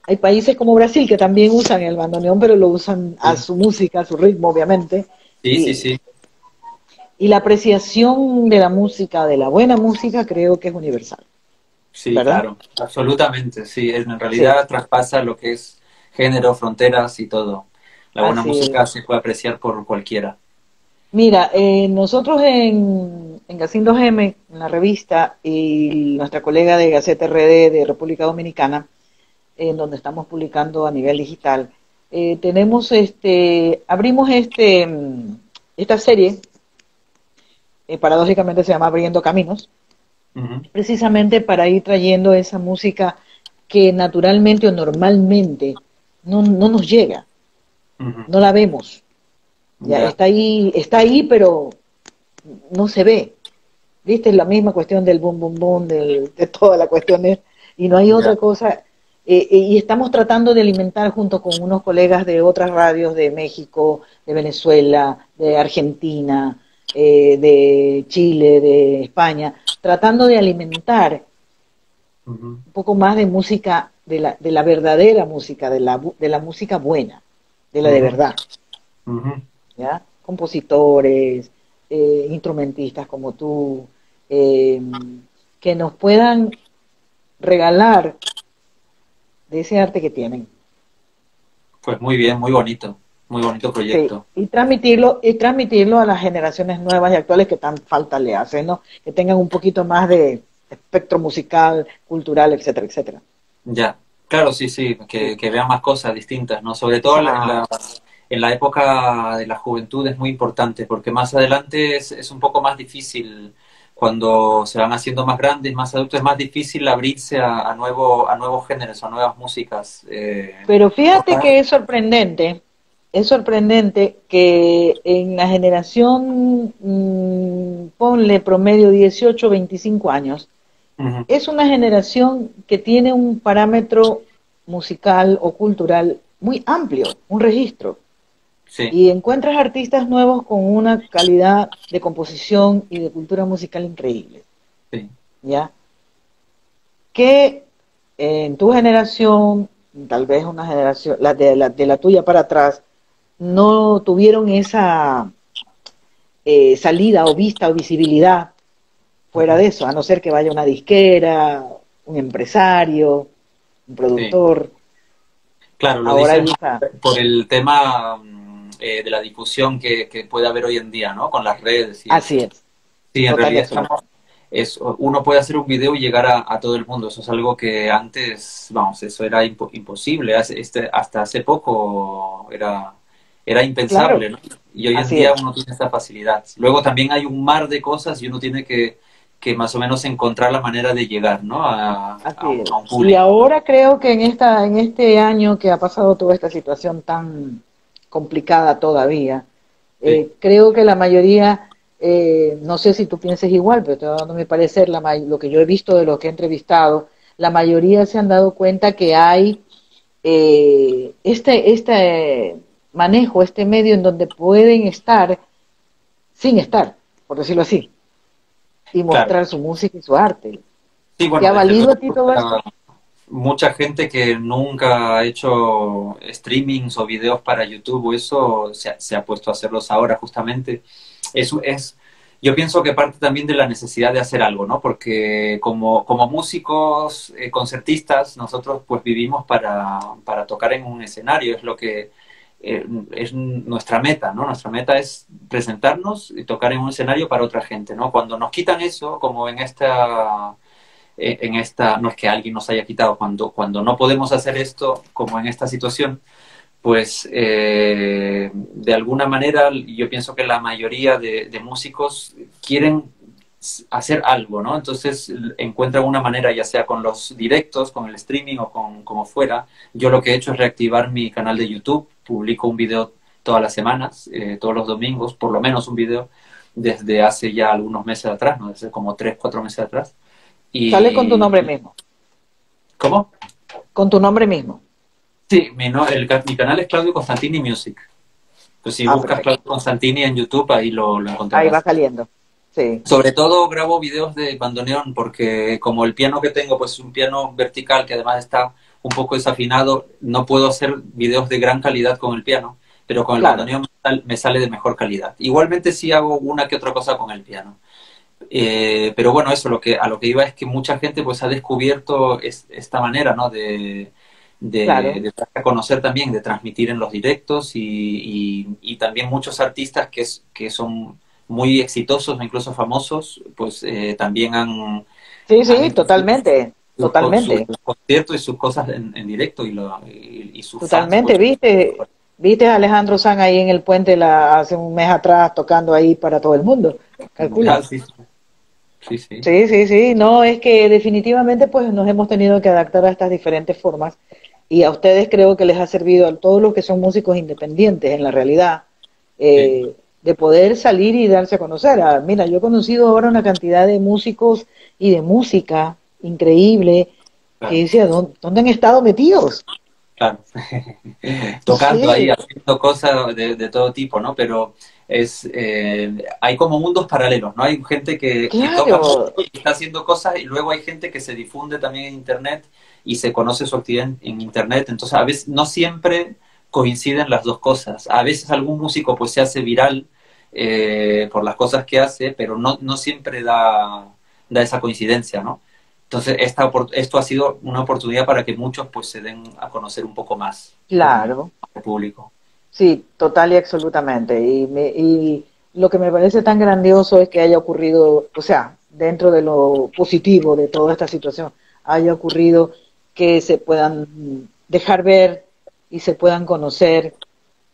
hay países como Brasil que también usan el bandoneón, pero lo usan a Sí, su música, a su ritmo, obviamente. sí, sí, Y, sí. y la apreciación de la música, de la buena música, creo que es universal, Sí, ¿verdad? claro. Absolutamente, sí. En Sí, realidad traspasa lo que es género, fronteras y todo. La buena así es. música se puede apreciar por cualquiera. Mira, nosotros en Gacindo M, en la revista, y nuestra colega de Gaceta RD de República Dominicana, en donde estamos publicando a nivel digital, tenemos abrimos esta serie, paradójicamente se llama Abriendo Caminos, Ujú, precisamente para ir trayendo esa música que naturalmente o normalmente no nos llega, ujú. no la vemos, ya Ya, está ahí, pero no se ve. ¿Viste? Es la misma cuestión del boom, boom, boom, de toda la cuestión y no hay ya. otra cosa. Y estamos tratando de alimentar junto con unos colegas de otras radios de México, de Venezuela, de Argentina, de Chile, de España, tratando de alimentar Ujú, un poco más de música, de la verdadera música, de la música buena, de la de ujú, verdad, ujú. ¿ya? Compositores, instrumentistas como tú, eh, que nos puedan regalar de ese arte que tienen. Pues muy bien, muy bonito Sí, proyecto. y transmitirlo a las generaciones nuevas y actuales que tan falta le hacen, ¿no? Que tengan un poquito más de espectro musical, cultural, etcétera, etcétera. Ya, claro, sí, sí, Sí, que vean más cosas distintas, ¿no? Sobre todo exacto. en la época de la juventud es muy importante, porque más adelante es un poco más difícil, cuando se van haciendo más grandes, más adultos, es más difícil abrirse a nuevos géneros, a nuevas músicas. Pero fíjate que es sorprendente que en la generación, ponle promedio 18, 25 años, Ujú, es una generación que tiene un parámetro musical o cultural muy amplio, un registro, sí, y encuentras artistas nuevos con una calidad de composición y de cultura musical increíble, sí. ¿ya? Que en tu generación, tal vez una generación, de la tuya para atrás, no tuvieron esa salida o vista o visibilidad fuera Ujú, de eso, a no ser que vaya una disquera, un empresario, un sí. productor. Claro, lo Ahora dices hay más esa. por el tema de la difusión que puede haber hoy en día, ¿no? Con las redes y Así eso. es, Sí, en total y realidad absoluto. uno puede hacer un video y llegar a todo el mundo. Eso es algo que antes, vamos, eso era imposible. Hasta hace poco era Claro, impensable, ¿no? Y hoy en así día es, uno tiene esta facilidad. Luego también hay un mar de cosas y uno tiene que más o menos encontrar la manera de llegar, ¿no? así es. A un Y público. ahora creo que en este año que ha pasado toda esta situación tan complicada todavía, Sí, creo que la mayoría, no sé si tú pienses igual, pero estoy dando mi parecer, lo que yo he visto de los que he entrevistado, la mayoría se han dado cuenta que hay este manejo, este medio en donde pueden estar sin estar, por decirlo así, y claro. mostrar su música y su arte. Sí, ¿Te bueno, ha desde valido luego a ti todo esto? mucha gente que nunca ha hecho streamings o videos para YouTube o eso se ha puesto a hacerlos ahora justamente. Eso es, yo pienso que parte también de la necesidad de hacer algo, ¿no? Porque como músicos, concertistas, nosotros pues vivimos para tocar en un escenario, es lo que es nuestra meta, ¿no? Nuestra meta es presentarnos y tocar en un escenario para otra gente, ¿no? Cuando nos quitan eso, como en esta, no es que alguien nos haya quitado, cuando no podemos hacer esto, como en esta situación, pues de alguna manera yo pienso que la mayoría de músicos quieren hacer algo, ¿no? Entonces encuentran una manera, ya sea con los directos, con el streaming o con como fuera. Yo lo que he hecho es reactivar mi canal de YouTube, publico un video todas las semanas, todos los domingos, por lo menos un video, desde hace ya algunos meses atrás, ¿no? Desde como 3, 4 meses atrás. Sale con tu Y, nombre mismo, ¿cómo? con tu nombre mismo. Sí, mi canal es Claudio Constantini Music. Pues si Ah, buscas perfecto. Claudio Constantini en YouTube, ahí lo Ahí va encontrarás. saliendo. Sí, Sobre todo grabo videos de bandoneón porque como el piano que tengo pues es un piano vertical que además está un poco desafinado, no puedo hacer videos de gran calidad con el piano, pero con el claro. bandoneón me sale de mejor calidad. Igualmente sí hago una que otra cosa con el piano. Pero bueno, eso a lo que iba es que mucha gente pues ha descubierto esta manera, ¿no? Claro. De dar a conocer también, de transmitir en los directos y también muchos artistas que son muy exitosos o incluso famosos, pues también Sí, han sí, hecho totalmente, sus totalmente, conciertos y sus cosas en directo y sus fans, totalmente. pues. ¿Viste a Alejandro Sanz ahí en el puente hace un mes atrás tocando ahí para todo el mundo? Ah, Calcula. sí, sí, sí. Sí, sí, sí. No, es que definitivamente pues nos hemos tenido que adaptar a estas diferentes formas y a ustedes creo que les ha servido a todos los que son músicos independientes en la realidad Sí, de poder salir y darse a conocer. Ah, mira, yo he conocido ahora una cantidad de músicos y de música increíble que claro. decía, ¿dónde han estado metidos? Claro, tocando ahí, Sí, haciendo cosas de todo tipo, ¿no? Pero hay como mundos paralelos, ¿no? Hay gente que toca mucho claro, y está haciendo cosas y luego hay gente que se difunde también en Internet y se conoce su actividad en Internet. Entonces, a veces no siempre coinciden las dos cosas. A veces algún músico pues se hace viral por las cosas que hace, pero no siempre da esa coincidencia, ¿no? Entonces, esto ha sido una oportunidad para que muchos pues se den a conocer un poco más como claro. público. Sí, total y absolutamente. Y lo que me parece tan grandioso es que haya ocurrido, o sea, dentro de lo positivo de toda esta situación, haya ocurrido que se puedan dejar ver y se puedan conocer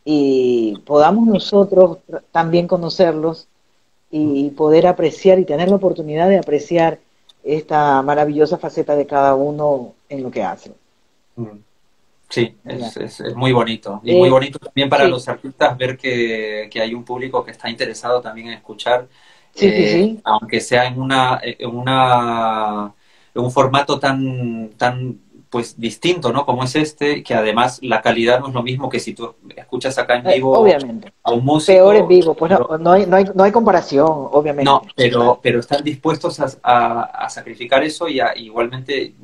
y podamos nosotros también conocerlos y poder apreciar y tener la oportunidad de apreciar esta maravillosa faceta de cada uno en lo que hace. Mm. Sí, ¿Verdad? es muy bonito. Y muy Eh, bonito también para sí, los artistas ver que hay un público que está interesado también en escuchar, sí, sí, sí. aunque sea en un formato tan pues distinto, ¿no? Como es este, que además la calidad no es lo mismo que si tú escuchas acá en vivo Obviamente. a un Peor en músico. vivo, pues no, no hay comparación, No, obviamente. pero están dispuestos a sacrificar eso y a igualmente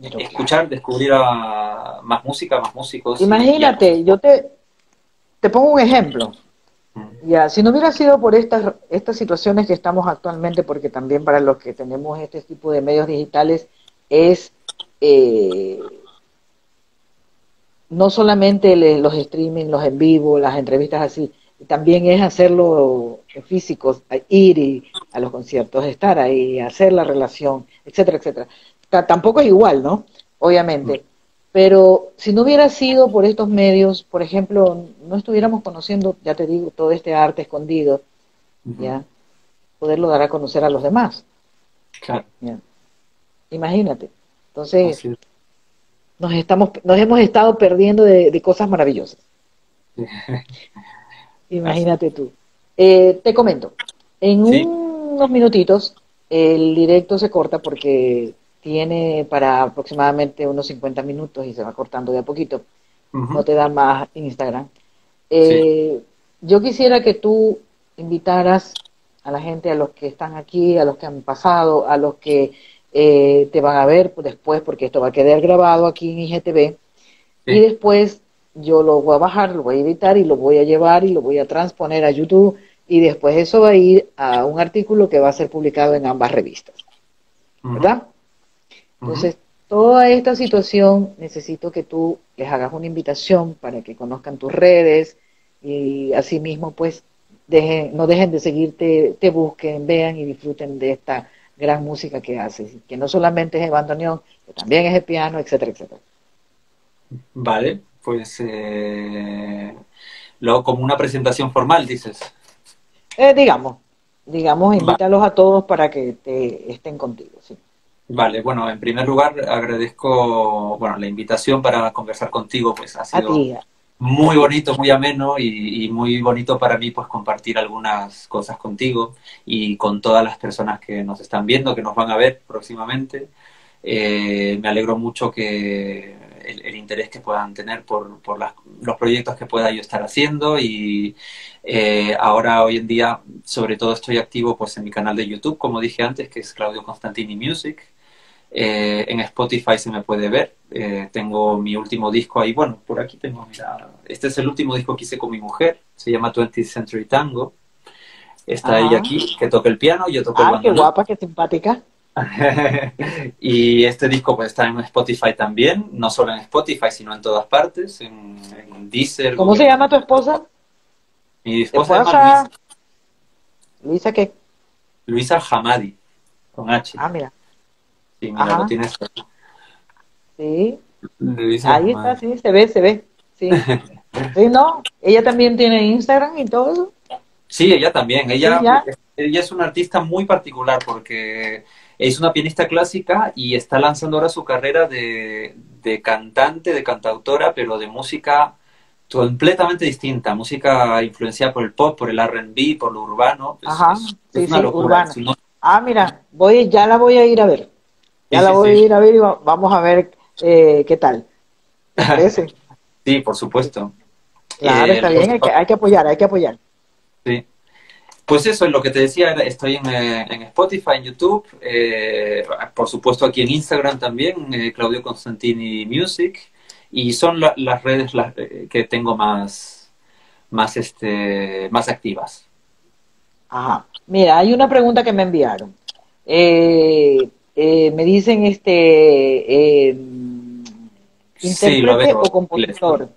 Pero claro. escuchar, descubrir a más música, más músicos y a... Imagínate, te pongo un ejemplo. Ya, si no hubiera sido por estas situaciones que estamos actualmente, porque también para los que tenemos este tipo de medios digitales es eh, no solamente los streaming, los en vivo, las entrevistas así, también es hacerlo físico, ir a los conciertos, estar ahí, hacer la relación, etcétera, etcétera. Tampoco es igual, ¿no? Obviamente. Pero si no hubiera sido por estos medios, por ejemplo, no estuviéramos conociendo, ya te digo, todo este arte escondido, Ujú. ¿ya? Poderlo dar a conocer a los demás, Claro, ¿ya? Imagínate. Entonces, así es. nos hemos estado perdiendo de cosas maravillosas. Así. Imagínate tú. Te comento, en Sí, unos minutitos el directo se corta porque tiene para aproximadamente unos 50 minutos y se va cortando de a poquito. No ujú, te da más Instagram. sí, Eh, yo quisiera que tú invitaras a la gente, a los que están aquí, a los que han pasado, a los que te van a ver después porque esto va a quedar grabado aquí en IGTV y Sí. después yo lo voy a bajar, lo voy a editar y lo voy a llevar y lo voy a transponer a YouTube y después eso va a ir a un artículo que va a ser publicado en ambas revistas, Ujú, ¿verdad? ujú. Entonces, toda esta situación necesito que tú les hagas una invitación para que conozcan tus redes y asimismo pues no dejen de seguirte, te busquen, vean y disfruten de esta gran música que haces, que no solamente es el bandoneón, que también es el piano, etcétera, etcétera. Vale, pues luego como una presentación formal, dices. Digamos, digamos, Va- invítalos a todos para que te estén contigo, sí. Vale, bueno, en primer lugar agradezco, bueno, la invitación para conversar contigo, pues ha A ti, sido muy sí. bonito, muy ameno y muy bonito para mí pues compartir algunas cosas contigo y con todas las personas que nos están viendo, que nos van a ver próximamente. Me alegro mucho que el interés que puedan tener por los proyectos que pueda yo estar haciendo y ahora hoy en día sobre todo estoy activo pues en mi canal de YouTube, como dije antes, que es Claudio Constantini Music. En Spotify se me puede ver. Tengo mi último disco ahí. Bueno, por aquí tengo, mira. Este es el último disco que hice con mi mujer. Se llama 20th Century Tango. Está ella Ajá. aquí, que toca el piano, yo toco el Ah, qué bandoneón. guapa, qué simpática. Y este disco pues está en Spotify también, no solo en Spotify, sino en todas partes, en Deezer, ¿Cómo se Google llama tu Music. esposa? Mi esposa se llama Esposa, Luisa, ¿qué? Luisa Hamadi, con H. Ah, mira. Sí, mira, lo Ajá, tienes. sí. Luisa Ahí está, Hamadi. sí, se ve, se ve. Sí. Sí, ¿no? Ella también tiene Instagram y todo eso. Sí, ella también. Sí, ya. Ella es una artista muy particular porque es una pianista clásica y está lanzando ahora su carrera de cantante, de cantautora, pero de música completamente distinta. Música influenciada por el pop, por el R&B, por lo urbano. Ajá, Es sí, una sí, locura. urbana. Ah, mira, ya la voy a ir a ver. Sí, Ya la sí, voy a sí. ir a ver y vamos a ver qué tal. ¿Te parece? Sí, por supuesto. Claro, está bien, hay que apoyar, hay que apoyar. Sí. Pues eso es lo que te decía, estoy en Spotify, en YouTube, por supuesto aquí en Instagram también, Claudio Constantini Music, y son las redes que tengo más activas. Ajá. Mira, hay una pregunta que me enviaron. Me dicen Sí, lo intérprete veo o en inglés, ¿no? compositor.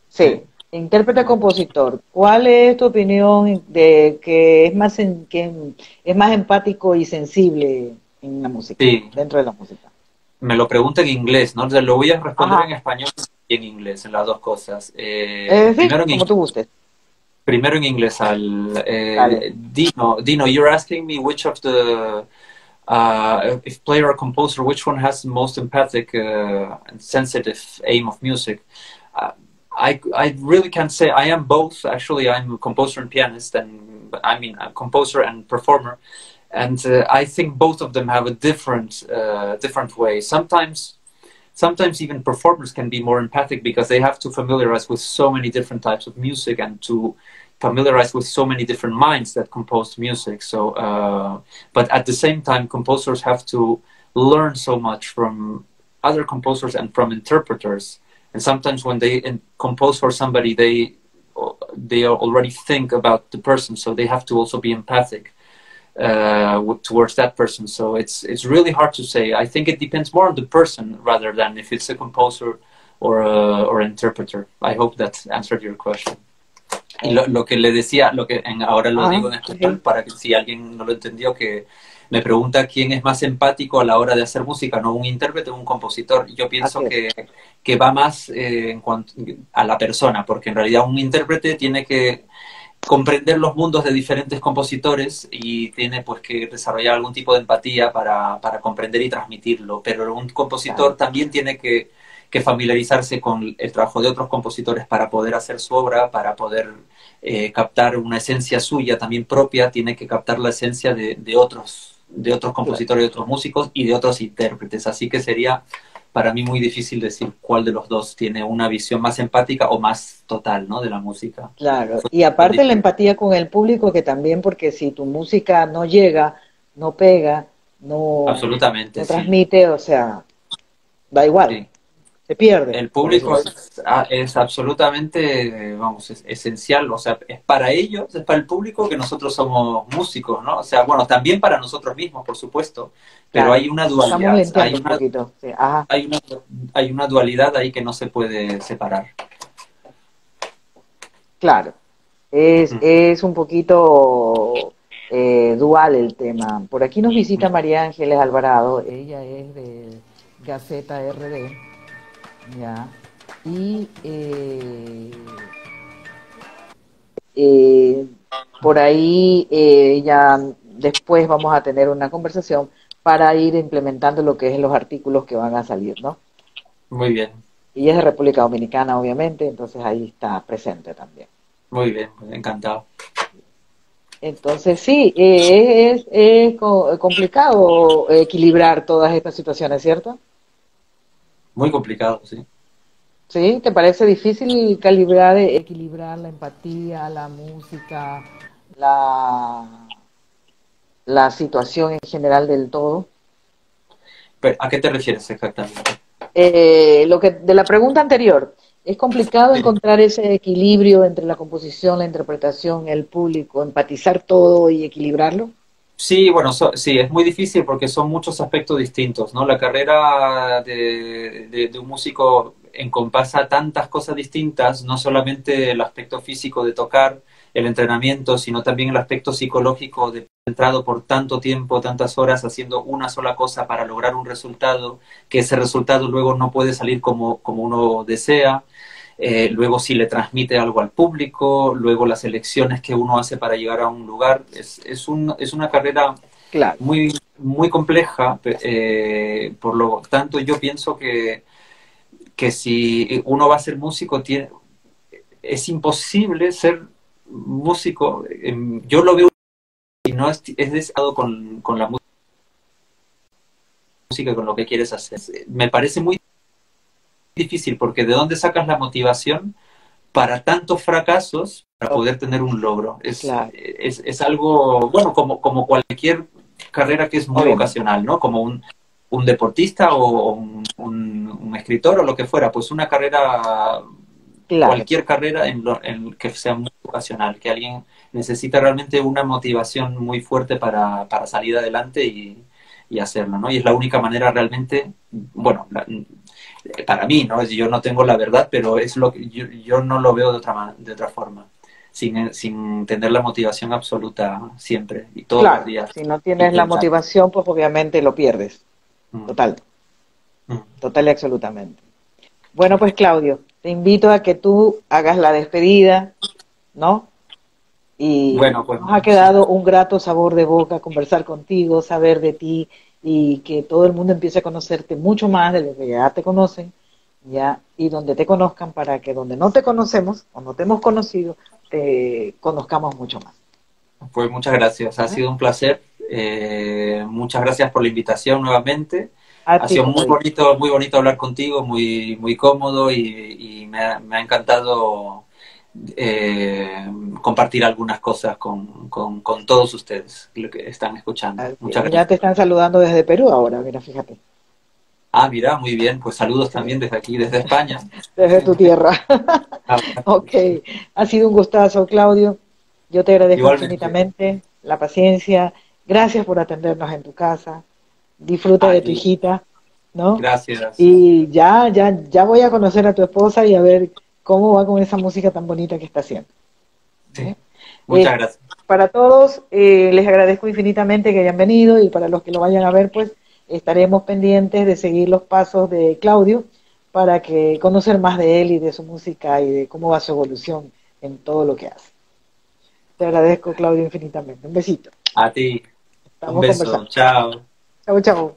Sí. Sí, intérprete-compositor. ¿Cuál es tu opinión de que es más empático y sensible en la música, Sí, dentro de la música? me lo pregunta en inglés, ¿no? O sea, lo voy a responder en Ajá, español y en inglés, en las dos cosas. sí, como tú gustes. Primero en inglés Dale. Dino, you're asking me which of the if player or composer, which one has the most empathic and sensitive aim of music? Uh, I really can't say. I am both. Actually, I'm a composer and pianist, and I mean a composer and performer. And I think both of them have a different way. Sometimes even performers can be more empathic because they have to familiarize with so many different types of music and to familiarize with so many different minds that compose music. So, but at the same time, composers have to learn so much from other composers and from interpreters. And sometimes when they compose for somebody, they already think about the person, so they have to also be empathic towards that person. So it's really hard to say. I think it depends more on the person rather than if it's a composer or an interpreter. I hope that answered your question. Y Oh. lo que le decía, ahora lo Ajá, digo en sí, español sí. para que si alguien no lo entendió, que me pregunta quién es más empático a la hora de hacer música, no un intérprete o un compositor. Yo Así pienso es. que va más en cuanto a la persona, porque en realidad un intérprete tiene que comprender los mundos de diferentes compositores y tiene pues que desarrollar algún tipo de empatía para comprender y transmitirlo. Pero un compositor Claro, también tiene que familiarizarse con el trabajo de otros compositores para poder hacer su obra, para poder captar una esencia suya también propia, tiene que captar la esencia de otros claro. compositores, de otros músicos y de otros intérpretes. Así que sería para mí muy difícil decir cuál de los dos tiene una visión más empática o más total, ¿no? De la música. Claro, y aparte la empatía con el público, que también porque si tu música no llega, no pega, no, absolutamente, no sí. transmite, o sea, da igual, Sí. se pierde. El Por eso público es absolutamente, vamos, es esencial, o sea, es para ellos, es para el público que nosotros somos músicos, ¿no? O sea, bueno, también para nosotros mismos, por supuesto, pero claro, hay una estamos dualidad, lenteando un poquito. Sí, ajá, hay una, hay una dualidad ahí que no se puede separar. claro. Mm. Es un poquito dual el tema. Por aquí nos visita María Ángeles Alvarado. Ella es de Gaceta RD, ya. Y eh, por ahí ya después vamos a tener una conversación para ir implementando lo que es los artículos que van a salir, ¿no? Muy bien, Y es de República Dominicana, obviamente, entonces ahí está presente también. muy bien, encantado. Entonces sí, es complicado equilibrar todas estas situaciones, ¿cierto? Muy complicado, sí. ¿Sí? ¿Te parece difícil calibrar, equilibrar la empatía, la música, la, la situación en general del todo? Pero, ¿a qué te refieres exactamente? Lo que de la pregunta anterior, ¿es complicado Sí. encontrar ese equilibrio entre la composición, la interpretación, el público, empatizar todo y equilibrarlo? Sí, bueno, sí, es muy difícil porque son muchos aspectos distintos, ¿no? La carrera de un músico encompasa tantas cosas distintas, no solamente el aspecto físico de tocar, el entrenamiento, sino también el aspecto psicológico de entrado por tanto tiempo, tantas horas haciendo una sola cosa para lograr un resultado, que ese resultado luego no puede salir como uno desea. Luego si le transmite algo al público, luego las elecciones que uno hace para llegar a un lugar. Es una carrera Claro, muy compleja, por lo tanto yo pienso que si uno va a ser músico, es imposible ser músico. Yo lo veo y no es deseado con la música, con lo que quieres hacer. Me parece muy difícil porque ¿de dónde sacas la motivación para tantos fracasos para poder tener un logro? claro, Es algo, bueno, como cualquier carrera que es muy obviamente. vocacional, ¿no? Como un deportista o un escritor o lo que fuera, pues una carrera, Claro, cualquier carrera en que sea muy vocacional, que alguien necesita realmente una motivación muy fuerte para salir adelante y hacerlo, ¿no? Y es la única manera realmente, bueno, para mí, ¿no? Yo no tengo la verdad, pero es lo que yo no lo veo de otra forma, sin tener la motivación absoluta siempre y todos los claro. días Si no tienes la intentar. motivación, pues obviamente lo pierdes. Mm, Total, mm. total y absolutamente. Bueno, pues Claudio, te invito a que tú hagas la despedida, ¿no? Y Bueno, pues nos ha sí. quedado un grato sabor de boca conversar contigo, saber de ti y que todo el mundo empiece a conocerte mucho más de lo que ya te conocen, ya, y donde te conozcan para que donde no te conocemos o no te hemos conocido, te conozcamos mucho más. Pues muchas gracias, ha ¿Vale? sido un placer. Muchas gracias por la invitación nuevamente. A Ha ti, sido como digo. muy bonito hablar contigo, muy cómodo y me ha encantado compartir algunas cosas con todos ustedes lo que están escuchando. Así es. Muchas Mira, gracias. te están saludando desde Perú ahora, mira, fíjate. Ah, mira, muy bien, pues saludos Sí, también desde aquí, desde España. desde tu tierra. Ok, ha sido un gustazo, Claudio. Yo te agradezco Igualmente, infinitamente la paciencia. Gracias por atendernos en tu casa. Disfruta a de tu ti, hijita, ¿no? gracias. Y ya voy a conocer a tu esposa y a ver cómo va con esa música tan bonita que está haciendo. Sí, ¿Vale? muchas gracias. Para todos, les agradezco infinitamente que hayan venido y para los que lo vayan a ver, pues estaremos pendientes de seguir los pasos de Claudio para que conocer más de él y de su música y de cómo va su evolución en todo lo que hace. Te agradezco, Claudio, infinitamente. Un besito. A ti, un Estamos beso, conversando. chao. Chau, chau.